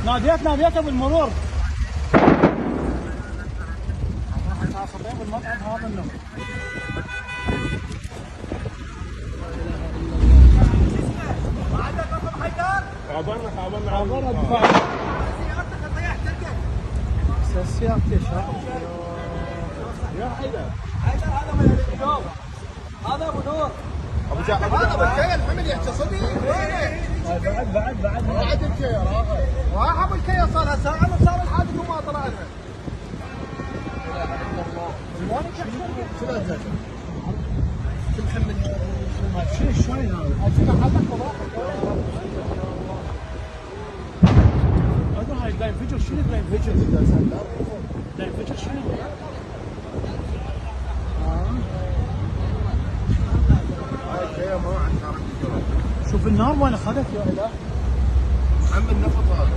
ناديته بالمرور. صبين بالمطعم هذا النوم. عبرنا دفاع. سيارتك يا حيدر. هذا من اليوم. هذا ابو نور. هذا بالكيل حمل يحتصدي. بعد الكيل راح ابو الكيل صار لها ساعه وصار الحادث وما طلع لها. شو الازاز؟ شو محمد؟ شو الشاي هذا؟ اجيبه حلك وراحك. هذا هاي لا ينفجر. شنو لا ينفجر؟ لا ينفجر شنو؟ شوف النار وين اخذت يا اله. محمد نفط هذا.